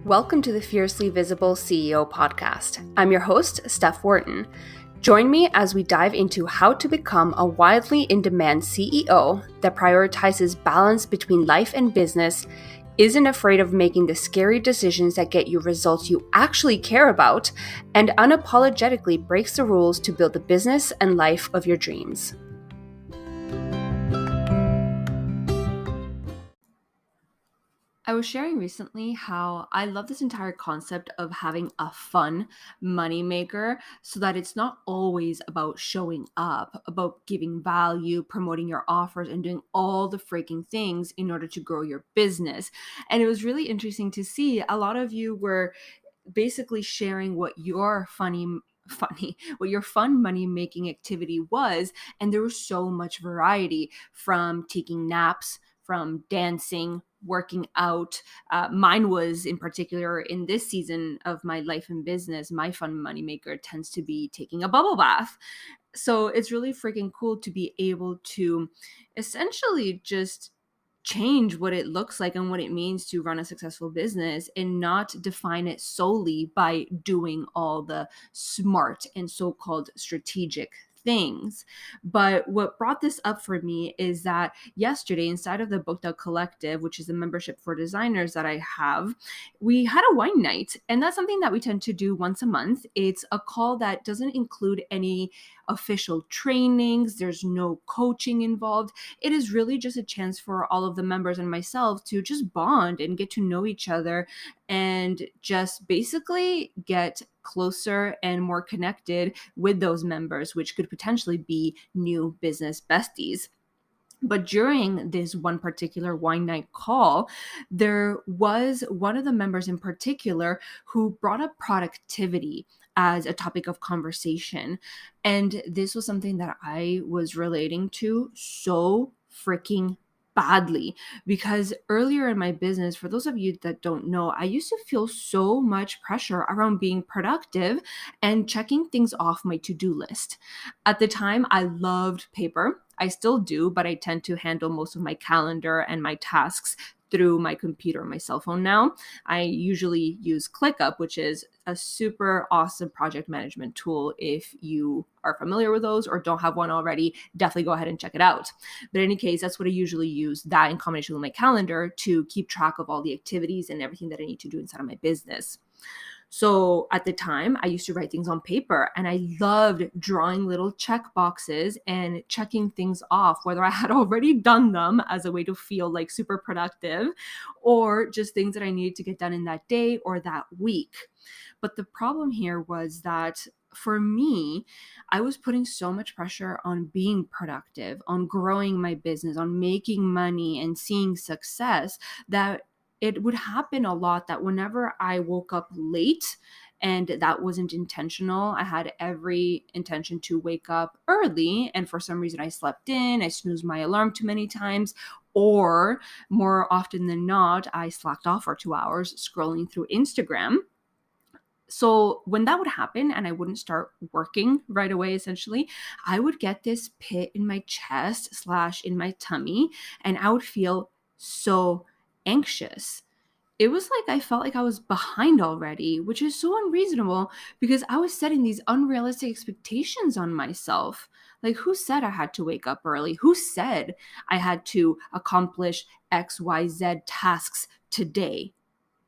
Welcome to the Fiercely Visible CEO podcast. I'm your host, Steph Wharton. Join me as we dive into how to become a wildly in-demand CEO that prioritizes balance between life and business, isn't afraid of making the scary decisions that get you results you actually care about, and unapologetically breaks the rules to build the business and life of your dreams. I was sharing recently how I love this entire concept of having a fun money maker so that it's not always about showing up, about giving value, promoting your offers, and doing all the freaking things in order to grow your business. And it was really interesting to see a lot of you were basically sharing what your what your fun money making activity was, and there was so much variety, from taking naps, from dancing, working out. Mine was, in particular, in this season of my life and business, my fun money maker tends to be taking a bubble bath. So it's really freaking cool to be able to essentially just change what it looks like and what it means to run a successful business, and not define it solely by doing all the smart and so-called strategic things. But what brought this up for me is that yesterday, inside of the Booked Out Collective, which is a membership for designers that I have, we had a wine night. And that's something that we tend to do once a month. It's a call that doesn't include any official trainings, there's no coaching involved. It is really just a chance for all of the members and myself to just bond and get to know each other, and just basically get closer and more connected with those members, which could potentially be new business besties. But during this one particular wine night call, there was one of the members in particular who brought up productivity as a topic of conversation. And this was something that I was relating to so freaking badly, because earlier in my business, for those of you that don't know, I used to feel so much pressure around being productive and checking things off my to-do list. At the time, I loved paper. I still do, but I tend to handle most of my calendar and my tasks through my computer, my cell phone now. I usually use ClickUp, which is a super awesome project management tool. If you are familiar with those or don't have one already, definitely go ahead and check it out. But in any case, that's what I usually use, that in combination with my calendar, to keep track of all the activities and everything that I need to do inside of my business. So at the time, I used to write things on paper, and I loved drawing little check boxes and checking things off, whether I had already done them as a way to feel like super productive, or just things that I needed to get done in that day or that week. But the problem here was that for me, I was putting so much pressure on being productive, on growing my business, on making money and seeing success, that it would happen a lot that whenever I woke up late, and that wasn't intentional, I had every intention to wake up early, and for some reason I slept in, I snoozed my alarm too many times, or more often than not, I slacked off for 2 hours scrolling through Instagram. So when that would happen and I wouldn't start working right away, essentially, I would get this pit in my chest / in my tummy, and I would feel so anxious. It was like I felt like I was behind already, which is so unreasonable, because I was setting these unrealistic expectations on myself. Like, who said I had to wake up early? Who said I had to accomplish XYZ tasks today?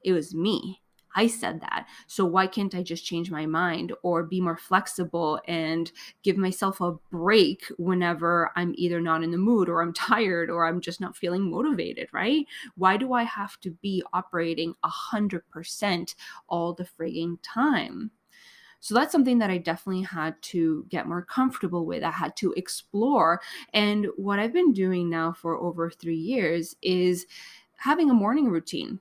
It was me. I said that. So why can't I just change my mind or be more flexible and give myself a break whenever I'm either not in the mood, or I'm tired, or I'm just not feeling motivated, right? Why do I have to be operating 100% all the frigging time? So that's something that I definitely had to get more comfortable with. I had to explore. And what I've been doing now for over 3 years is having a morning routine.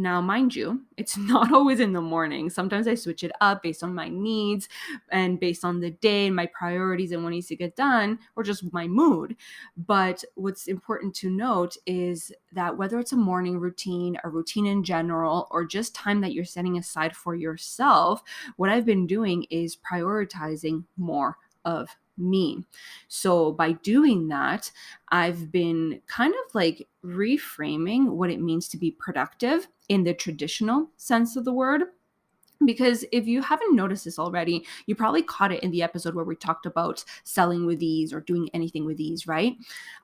Now, mind you, it's not always in the morning. Sometimes I switch it up based on my needs and based on the day and my priorities and what needs to get done, or just my mood. But what's important to note is that whether it's a morning routine, a routine in general, or just time that you're setting aside for yourself, what I've been doing is prioritizing more of me. So by doing that, I've been kind of like reframing what it means to be productive in the traditional sense of the word. Because if you haven't noticed this already, you probably caught it in the episode where we talked about selling with ease or doing anything with ease, right?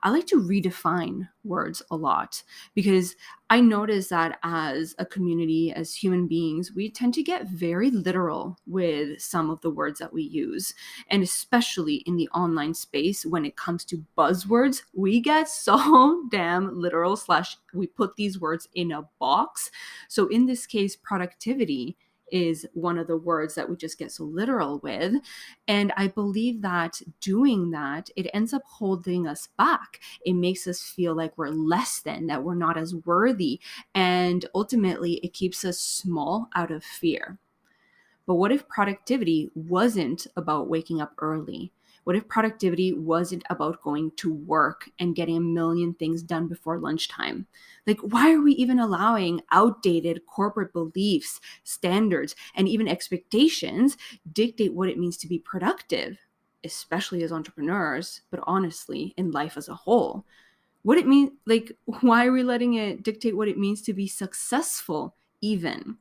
I like to redefine words a lot because I notice that as a community, as human beings, we tend to get very literal with some of the words that we use. And especially in the online space, when it comes to buzzwords, we get so damn literal, slash, we put these words in a box. So in this case, productivity is one of the words that we just get so literal with. And I believe that doing that, it ends up holding us back. It makes us feel like we're less than, that we're not as worthy. And ultimately, it keeps us small out of fear. But what if productivity wasn't about waking up early? What if productivity wasn't about going to work and getting a million things done before lunchtime? Like, why are we even allowing outdated corporate beliefs, standards, and even expectations dictate what it means to be productive, especially as entrepreneurs, but honestly, in life as a whole? What it means, like, why are we letting it dictate what it means to be successful, even?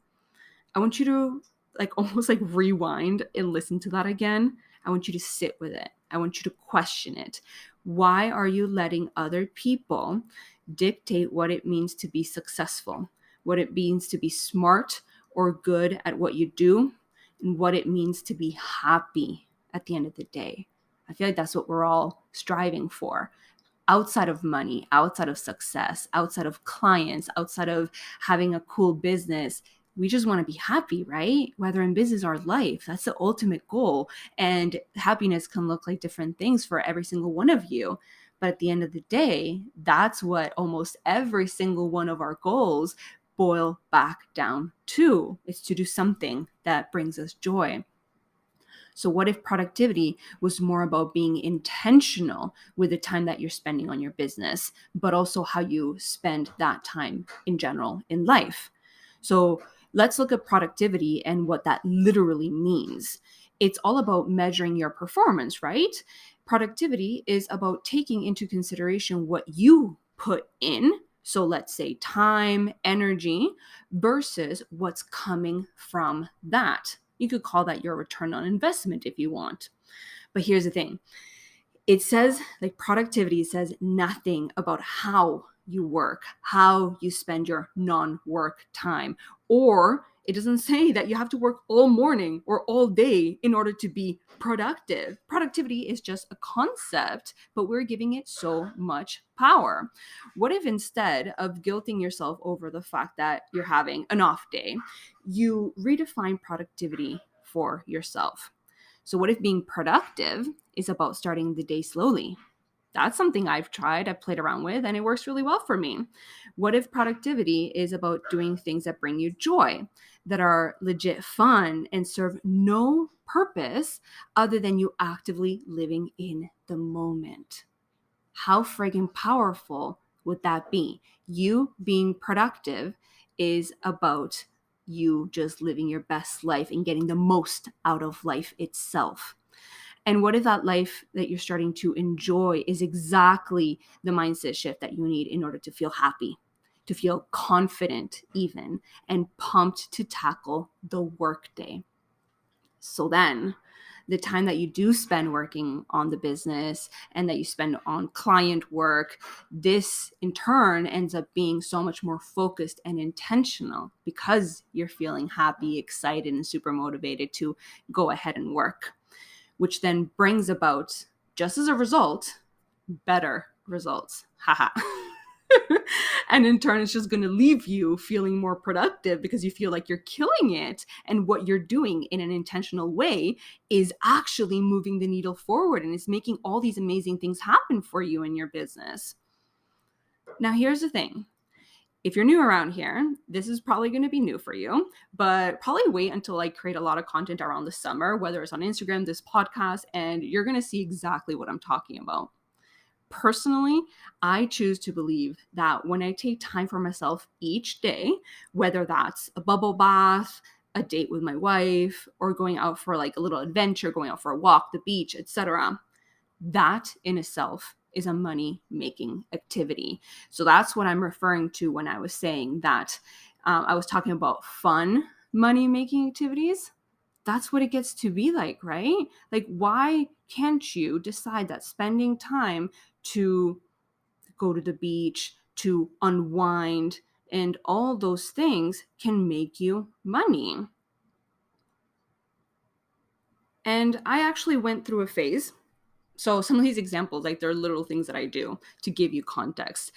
I want you to like almost like rewind and listen to that again. I want you to sit with it. I want you to question it. Why are you letting other people dictate what it means to be successful, what it means to be smart or good at what you do, and what it means to be happy at the end of the day? I feel like that's what we're all striving for. Outside of money, outside of success, outside of clients, outside of having a cool business, we just want to be happy, right? Whether in business or life, that's the ultimate goal. And happiness can look like different things for every single one of you. But at the end of the day, that's what almost every single one of our goals boil back down to. It's to do something that brings us joy. So, what if productivity was more about being intentional with the time that you're spending on your business, but also how you spend that time in general in life? So, let's look at productivity and what that literally means. It's all about measuring your performance, right? Productivity is about taking into consideration what you put in. So, let's say time, energy, versus what's coming from that. You could call that your return on investment if you want. But here's the thing. It says, like, productivity says nothing about how you work, how you spend your non-work time, or it doesn't say that you have to work all morning or all day in order to be productive. Productivity is just a concept, but we're giving it so much power. What if instead of guilting yourself over the fact that you're having an off day, you redefine productivity for yourself? So, what if being productive is about starting the day slowly? That's something I've tried, I've played around with, and it works really well for me. What if productivity is about doing things that bring you joy, that are legit fun and serve no purpose other than you actively living in the moment? How friggin' powerful would that be? You being productive is about you just living your best life and getting the most out of life itself. And what if that life that you're starting to enjoy is exactly the mindset shift that you need in order to feel happy, to feel confident, even, and pumped to tackle the workday? So then, the time that you do spend working on the business and that you spend on client work, this in turn ends up being so much more focused and intentional because you're feeling happy, excited, and super motivated to go ahead and work, which then brings about, just as a result, better results. Haha. And in turn, it's just going to leave you feeling more productive because you feel like you're killing it. And what you're doing in an intentional way is actually moving the needle forward and it's making all these amazing things happen for you in your business. Now, here's the thing. If you're new around here, this is probably going to be new for you, but probably wait until I create a lot of content around the summer, whether it's on Instagram, this podcast, and you're going to see exactly what I'm talking about. Personally, I choose to believe that when I take time for myself each day, whether that's a bubble bath, a date with my wife, or going out for like a little adventure, going out for a walk, the beach, etc., that in itself is a money-making activity. So that's what I'm referring to when I was saying that I was talking about fun money-making activities. That's what it gets to be like, right? Like, why can't you decide that spending time to go to the beach, to unwind, and all those things can make you money? And I actually went through a phase. So some of these examples, like, they're little things that I do to give you context.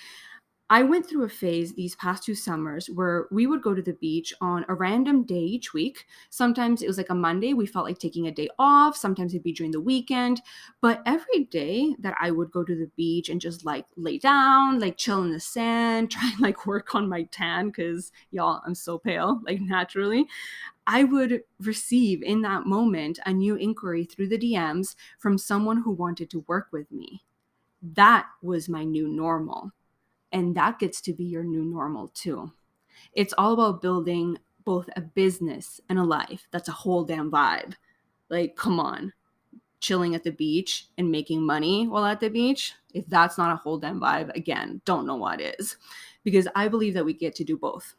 I went through a phase these past 2 summers where we would go to the beach on a random day each week. Sometimes it was like a Monday, we felt like taking a day off. Sometimes it'd be during the weekend. But every day that I would go to the beach and just like lay down, like chill in the sand, try and like work on my tan, because y'all, I'm so pale, like naturally. I would receive in that moment a new inquiry through the DMs from someone who wanted to work with me. That was my new normal. And that gets to be your new normal too. It's all about building both a business and a life. That's a whole damn vibe. Like, come on, chilling at the beach and making money while at the beach. If that's not a whole damn vibe, again, don't know what is. Because I believe that we get to do both.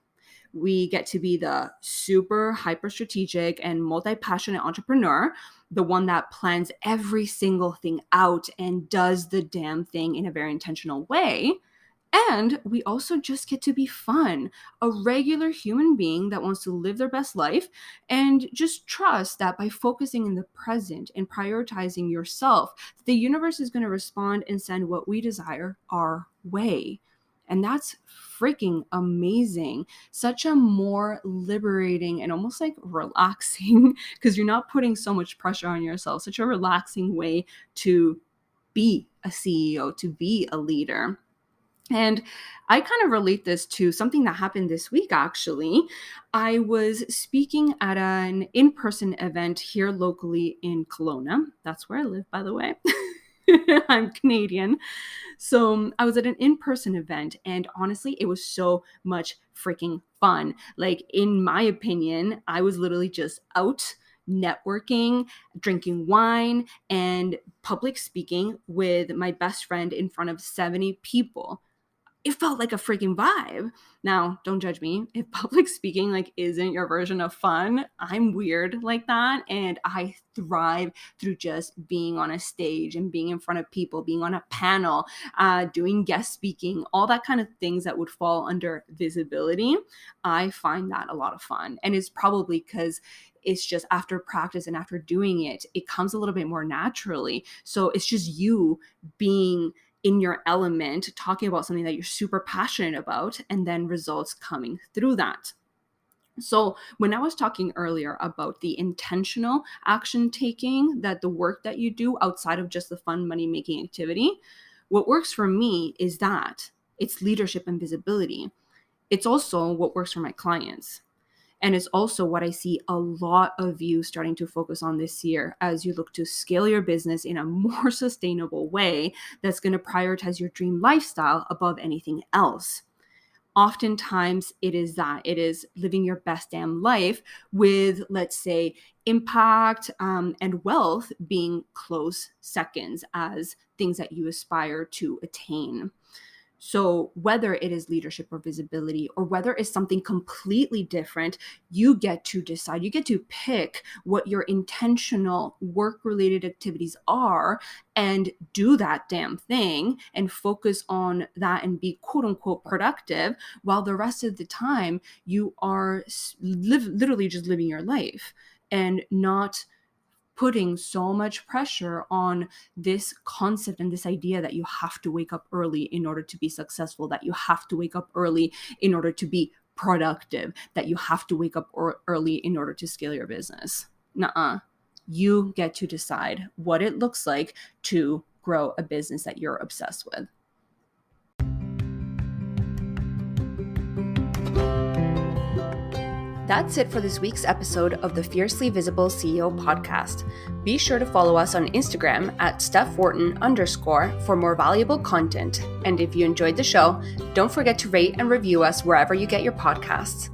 We get to be the super hyper strategic and multi-passionate entrepreneur, the one that plans every single thing out and does the damn thing in a very intentional way. And we also just get to be fun, a regular human being that wants to live their best life and just trust that by focusing in the present and prioritizing yourself, the universe is going to respond and send what we desire our way. And that's freaking amazing. Such a more liberating and almost like relaxing, because you're not putting so much pressure on yourself, such a relaxing way to be a CEO, to be a leader. And I kind of relate this to something that happened this week, actually. I was speaking at an in-person event here locally in Kelowna. That's where I live, by the way. I'm Canadian. So I was at an in-person event, and honestly, it was so much freaking fun. Like, in my opinion, I was literally just out networking, drinking wine, and public speaking with my best friend in front of 70 people. It felt like a freaking vibe. Now, don't judge me if public speaking like isn't your version of fun. I'm weird like that, and I thrive through just being on a stage and being in front of people, being on a panel, doing guest speaking, all that kind of things that would fall under visibility. I find that a lot of fun, and it's probably because it's just after practice and after doing it, it comes a little bit more naturally. So it's just you being in your element, talking about something that you're super passionate about, and then results coming through that. So when I was talking earlier about the intentional action taking, that the work that you do outside of just the fun money making activity, what works for me is that it's leadership and visibility. It's also what works for my clients. And it's also what I see a lot of you starting to focus on this year as you look to scale your business in a more sustainable way that's going to prioritize your dream lifestyle above anything else. Oftentimes it is living your best damn life with, let's say, impact and wealth being close seconds as things that you aspire to attain. So whether it is leadership or visibility, or whether it's something completely different, you get to decide. You get to pick what your intentional work-related activities are and do that damn thing and focus on that and be quote unquote productive, while the rest of the time you are literally just living your life and not putting so much pressure on this concept and this idea that you have to wake up early in order to be successful, that you have to wake up early in order to be productive, that you have to wake up early in order to scale your business. Nuh-uh. You get to decide what it looks like to grow a business that you're obsessed with. That's it for this week's episode of the Fiercely Visible CEO podcast. Be sure to follow us on Instagram at @StephWharton_ for more valuable content. And if you enjoyed the show, don't forget to rate and review us wherever you get your podcasts.